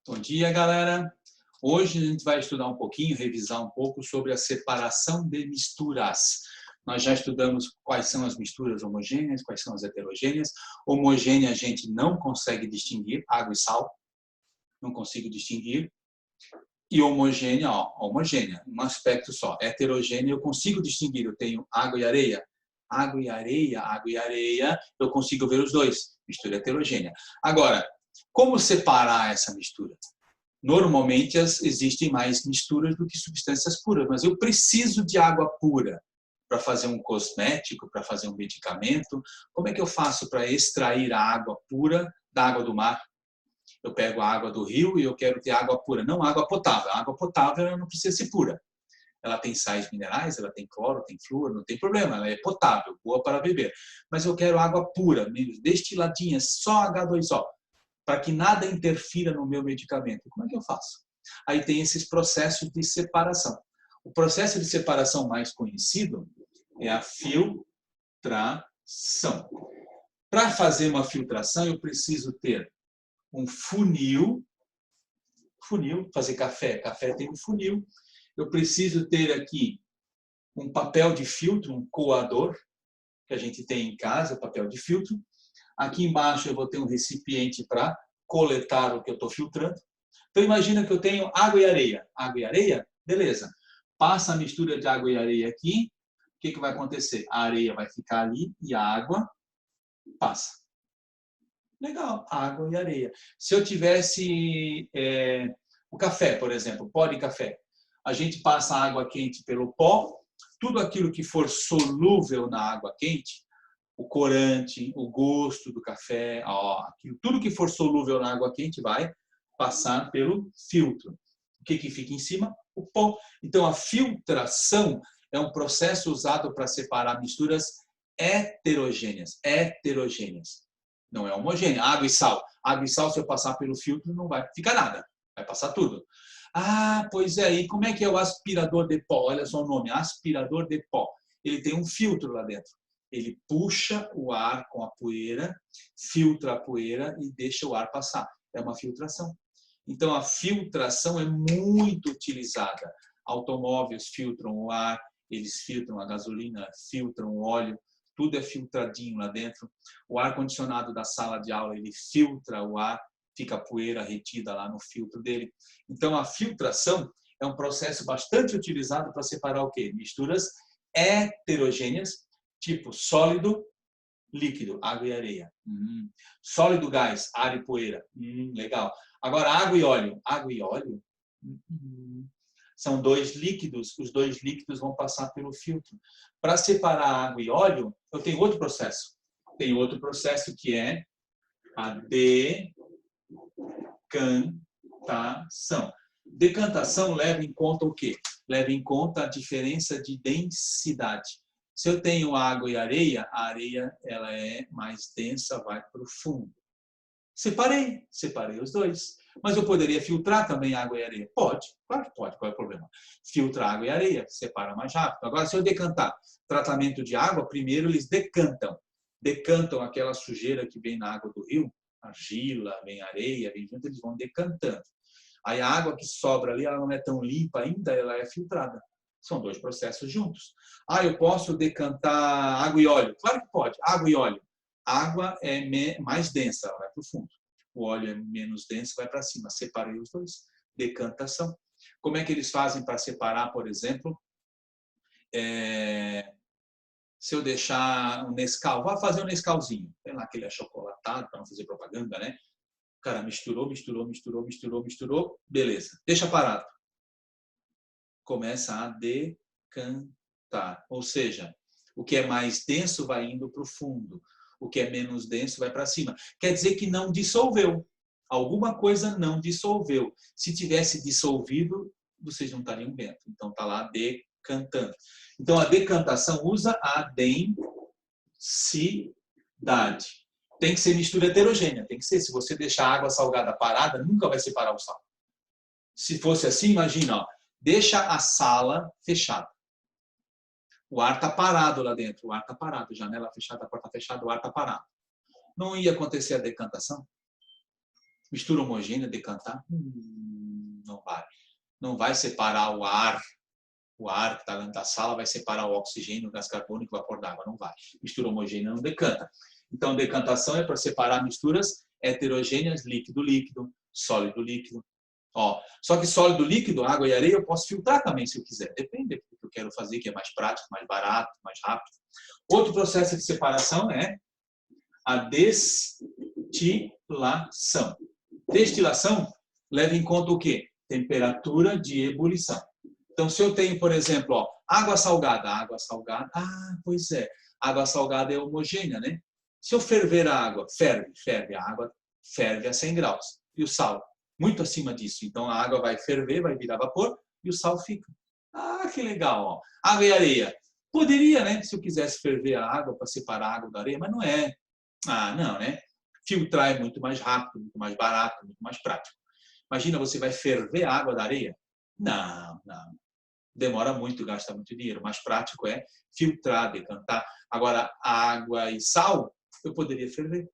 Bom dia, galera! Hoje a gente vai estudar um pouquinho, revisar um pouco sobre a separação de misturas. Nós já estudamos quais são as misturas homogêneas, quais são as heterogêneas. Homogênea a gente não consegue distinguir, água e sal, não consigo distinguir. E homogênea, homogênea, um aspecto só. Heterogênea eu consigo distinguir, eu tenho água e areia. Água e areia, água e areia, eu consigo ver os dois, mistura heterogênea. Agora, como separar essa mistura? Normalmente existem mais misturas do que substâncias puras, mas eu preciso de água pura para fazer um cosmético, para fazer um medicamento. Como é que eu faço para extrair a água pura da água do mar? Eu pego a água do rio e eu quero ter água pura, não água potável. A água potável ela não precisa ser pura. Ela tem sais minerais, ela tem cloro, tem flúor, não tem problema, ela é potável, boa para beber. Mas eu quero água pura, destiladinha, só H2O, para que nada interfira no meu medicamento. Como é que eu faço? Aí tem esses processos de separação. O processo de separação mais conhecido é a filtração. Para fazer uma filtração, eu preciso ter um funil, fazer café tem um funil. Eu preciso ter aqui um papel de filtro, um coador, que a gente tem em casa, papel de filtro. Aqui embaixo eu vou ter um recipiente para coletar o que eu estou filtrando. Então imagina que eu tenho água e areia. Água e areia? Beleza. Passa a mistura de água e areia aqui. O que vai acontecer? A areia vai ficar ali e a água passa. Legal, água e areia. Se eu tivesse o café, por exemplo, pó de café, a gente passa a água quente pelo pó, tudo aquilo que for solúvel na água quente, o corante, o gosto do café, tudo que for solúvel na água quente vai passar pelo filtro. O que fica em cima? O pó. Então, a filtração é um processo usado para separar misturas heterogêneas. Não é homogênea. Água e sal. Água e sal, se eu passar pelo filtro, não vai ficar nada. Vai passar tudo. Ah, pois é. E como é que é o aspirador de pó? Olha só o nome, aspirador de pó. Ele tem um filtro lá dentro. Ele puxa o ar com a poeira, filtra a poeira e deixa o ar passar. É uma filtração. Então, a filtração é muito utilizada. Automóveis filtram o ar, eles filtram a gasolina, filtram o óleo, tudo é filtradinho lá dentro. O ar-condicionado da sala de aula, ele filtra o ar, fica a poeira retida lá no filtro dele. Então, a filtração é um processo bastante utilizado para separar o quê? Misturas heterogêneas, tipo sólido, líquido, água e areia. Sólido, gás, ar e poeira. Legal. Agora, água e óleo. Água e óleo? São dois líquidos, os dois líquidos vão passar pelo filtro. Para separar água e óleo, eu tenho outro processo. Tem outro processo que é a decantação. Decantação leva em conta o quê? Leva em conta a diferença de densidade. Se eu tenho água e areia, a areia ela é mais densa, vai para o fundo. Separei os dois. Mas eu poderia filtrar também água e areia? Pode, claro que pode, qual é o problema? Filtra água e areia, separa mais rápido. Agora, se eu decantar tratamento de água, primeiro eles decantam. Decantam aquela sujeira que vem na água do rio, argila, vem areia, vem junto, eles vão decantando. Aí a água que sobra ali, ela não é tão limpa ainda, ela é filtrada. São dois processos juntos. Eu posso decantar água e óleo? Claro que pode, água e óleo. Água é mais densa, ela vai para o fundo. O óleo é menos denso, vai para cima. Separei os dois. Decantação. Como é que eles fazem para separar, por exemplo, se eu deixar um Nescau, vá fazer um Nescauzinho. Tem lá aquele achocolatado, para não fazer propaganda, né? O cara misturou, beleza. Deixa parado. Começa a decantar. Ou seja, o que é mais denso vai indo para o fundo. O que é menos denso vai para cima. Quer dizer que não dissolveu. Alguma coisa não dissolveu. Se tivesse dissolvido, vocês não estariam vendo. Então, está lá decantando. Então, a decantação usa a densidade. Tem que ser mistura heterogênea. Tem que ser. Se você deixar a água salgada parada, nunca vai separar o sal. Se fosse assim, imagina, deixa a sala fechada. O ar está parado lá dentro, o ar está parado, janela fechada, porta fechada, o ar está parado. Não ia acontecer a decantação? Mistura homogênea, decantar? Não vai. Não vai separar o ar que está dentro da sala vai separar o oxigênio, o gás carbônico, o vapor d'água. Não vai. Mistura homogênea não decanta. Então, decantação é para separar misturas heterogêneas, líquido-líquido, sólido-líquido. Só que sólido-líquido, água e areia, eu posso filtrar também se eu quiser. Depende do que eu quero fazer, que é mais prático, mais barato, mais rápido. Outro processo de separação é a destilação. Destilação leva em conta o quê? Temperatura de ebulição. Então, se eu tenho, por exemplo, água salgada. Pois é, água salgada é homogênea, né? Se eu ferver a água, ferve a água, ferve a 100 graus. E o sal? Muito acima disso. Então, a água vai ferver, vai virar vapor e o sal fica. Que legal, Água e areia. Poderia, né? Se eu quisesse ferver a água para separar a água da areia, mas não é. Não, né? Filtrar é muito mais rápido, muito mais barato, muito mais prático. Imagina, você vai ferver a água da areia? Não. Demora muito, gasta muito dinheiro. Mais prático é filtrar, decantar. Agora, água e sal, eu poderia ferver.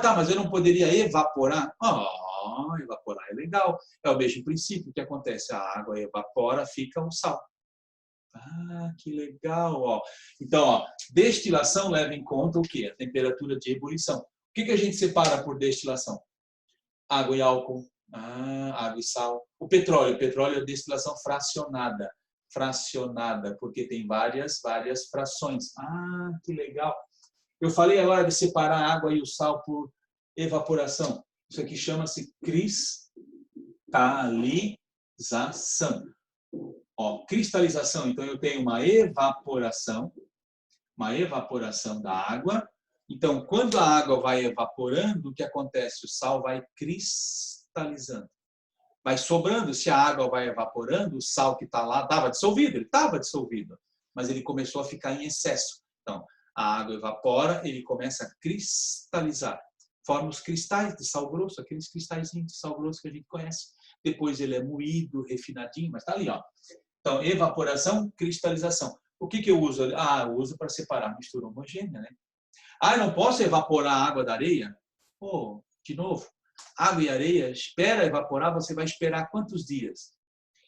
Tá, mas eu não poderia evaporar? Evaporar é legal. É o mesmo princípio que acontece. A água evapora, fica o sal. Que legal. Então, destilação leva em conta o quê? A temperatura de ebulição. O que a gente separa por destilação? Água e álcool. Água e sal. O petróleo é destilação fracionada. Porque tem várias frações. Que legal. Eu falei agora de separar a água e o sal por evaporação. Isso aqui chama-se cristalização. Cristalização. Então, eu tenho uma evaporação da água. Então, quando a água vai evaporando, o que acontece? O sal vai cristalizando. Vai sobrando, se a água vai evaporando, o sal que está lá estava dissolvido, ele estava dissolvido, mas ele começou a ficar em excesso. Então, a água evapora, ele começa a cristalizar. Forma os cristais de sal grosso, aqueles cristalzinhos de sal grosso que a gente conhece. Depois ele é moído, refinadinho, mas está ali. Então, evaporação, cristalização. O que eu uso? Eu uso para separar mistura homogênea, né? Eu não posso evaporar a água da areia? De novo. Água e areia, espera evaporar, você vai esperar quantos dias?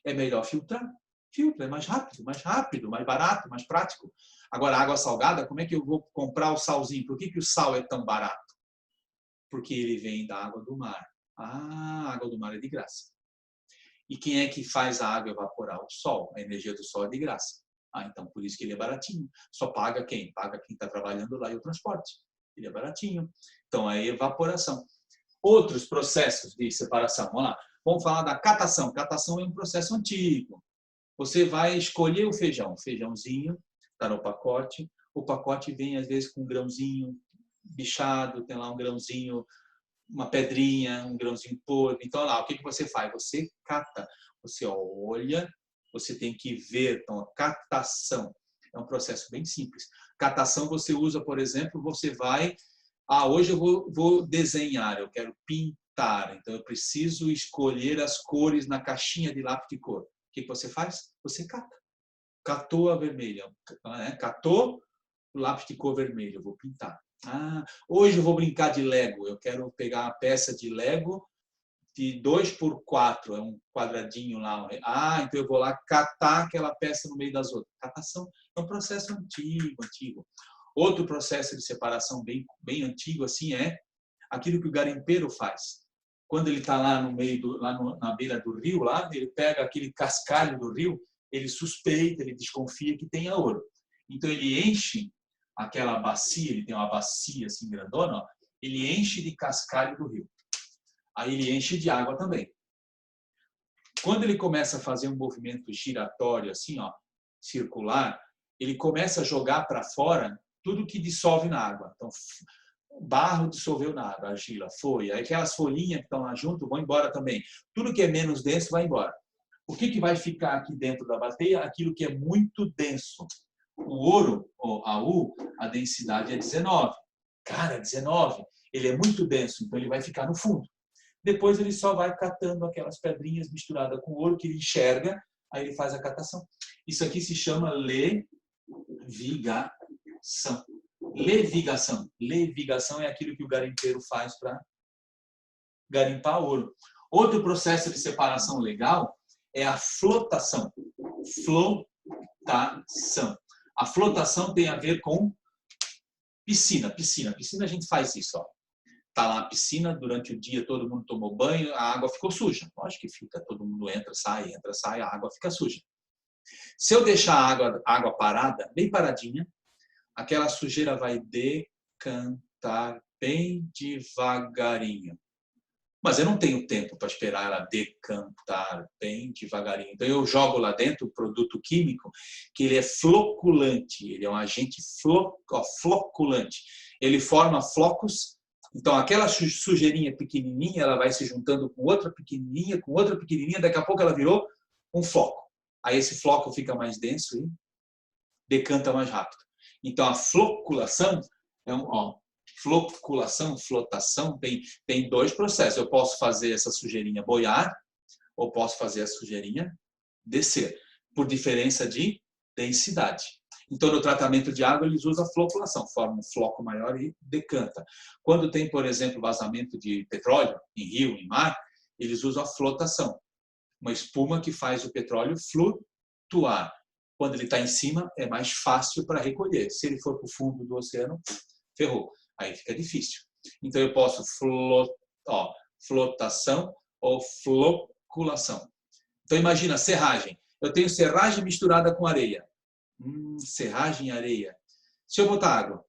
É melhor filtrar. Filtra, é mais rápido, mais barato, mais prático. Agora, água salgada, como é que eu vou comprar o salzinho? Por que o sal é tão barato? Porque ele vem da água do mar. A água do mar é de graça. E quem é que faz a água evaporar? O sol. A energia do sol é de graça. Então, por isso que ele é baratinho. Só paga quem? Paga quem está trabalhando lá e o transporte. Ele é baratinho. Então, é evaporação. Outros processos de separação. Vamos lá. Vamos falar da catação. Catação é um processo antigo. Você vai escolher o feijão. Feijãozinho, está no pacote. O pacote vem, às vezes, com um grãozinho bichado, tem lá um grãozinho, uma pedrinha, um grãozinho podre. Então, lá, o que você faz? Você cata. Você olha, você tem que ver. Então, catação é um processo bem simples. Catação você usa, por exemplo, você vai... hoje eu vou desenhar, eu quero pintar, então eu preciso escolher as cores na caixinha de lápis de cor. O que você faz? Você cata. Catou a vermelha, catou o lápis de cor vermelho, eu vou pintar. Hoje eu vou brincar de Lego, eu quero pegar uma peça de Lego de 2x4, é um quadradinho lá. Então eu vou lá catar aquela peça no meio das outras. Catação é um processo antigo. Outro processo de separação bem antigo assim é aquilo que o garimpeiro faz. Quando ele está lá no meio na beira do rio, lá ele pega aquele cascalho do rio, ele suspeita, ele desconfia que tenha ouro. Então ele enche aquela bacia, ele tem uma bacia assim grandona, ele enche de cascalho do rio. Aí ele enche de água também. Quando ele começa a fazer um movimento giratório assim, circular, ele começa a jogar para fora tudo que dissolve na água. Então, barro dissolveu na água, argila, foi. Aí aquelas folhinhas que estão lá junto vão embora também. Tudo que é menos denso vai embora. O que vai ficar aqui dentro da bateia? Aquilo que é muito denso. O ouro, ou AU, a densidade é 19. Cara, 19. Ele é muito denso, então ele vai ficar no fundo. Depois ele só vai catando aquelas pedrinhas misturadas com ouro que ele enxerga, aí ele faz a catação. Isso aqui se chama levigação. Levigação. Levigação é aquilo que o garimpeiro faz para garimpar ouro. Outro processo de separação legal é a flotação. Flotação. A flotação tem a ver com piscina. Piscina a gente faz isso, ó. Tá lá a piscina, durante o dia todo mundo tomou banho, a água ficou suja. Lógico que fica, todo mundo entra, sai, a água fica suja. Se eu deixar a água parada, bem paradinha, aquela sujeira vai decantar bem devagarinho. Mas eu não tenho tempo para esperar ela decantar bem devagarinho. Então eu jogo lá dentro o produto químico, que ele é floculante, ele é um agente floculante. Ele forma flocos. Então, aquela sujeirinha pequenininha, ela vai se juntando com outra pequenininha, daqui a pouco ela virou um floco. Aí esse floco fica mais denso e decanta mais rápido. Então, a floculação flotação, tem dois processos. Eu posso fazer essa sujeirinha boiar ou posso fazer a sujeirinha descer, por diferença de densidade. Então, no tratamento de água, eles usam a floculação, forma um floco maior e decanta. Quando tem, por exemplo, vazamento de petróleo em rio, em mar, eles usam a flotação, uma espuma que faz o petróleo flutuar. Quando ele está em cima, é mais fácil para recolher. Se ele for para o fundo do oceano, ferrou. Aí fica difícil. Então, eu posso flotação ou floculação. Então, imagina, serragem. Eu tenho serragem misturada com areia. Serragem e areia. Se eu botar água,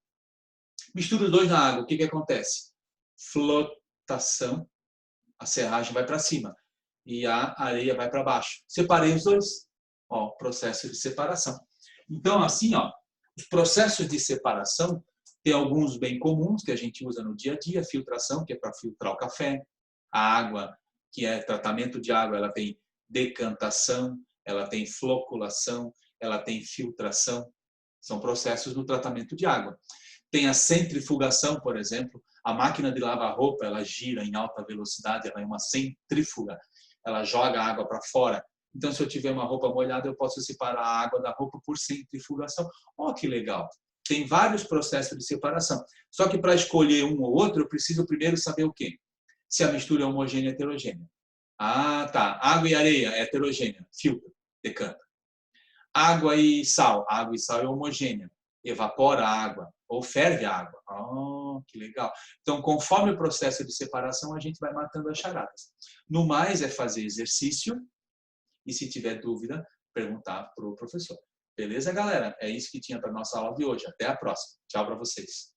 misturo os dois na água, o que acontece? Flotação, a serragem vai para cima e a areia vai para baixo. Separei os dois. Processo de separação. Então, assim, os processos de separação tem alguns bem comuns que a gente usa no dia a dia. Filtração, que é para filtrar o café. A água, que é tratamento de água, ela tem decantação, ela tem floculação, ela tem filtração, são processos no tratamento de água. Tem a centrifugação, por exemplo, a máquina de lavar roupa, ela gira em alta velocidade, ela é uma centrífuga, ela joga a água para fora. Então, se eu tiver uma roupa molhada, eu posso separar a água da roupa por centrifugação. Que legal! Tem vários processos de separação. Só que para escolher um ou outro, eu preciso primeiro saber o quê? Se a mistura é homogênea ou heterogênea. Tá. Água e areia é heterogênea, filtra, decanta. Água e sal é homogênea, evapora a água ou ferve a água. Que legal. Então, conforme o processo de separação, a gente vai matando as charadas. No mais, é fazer exercício e, se tiver dúvida, perguntar para o professor. Beleza, galera? É isso que tinha para a nossa aula de hoje. Até a próxima. Tchau para vocês.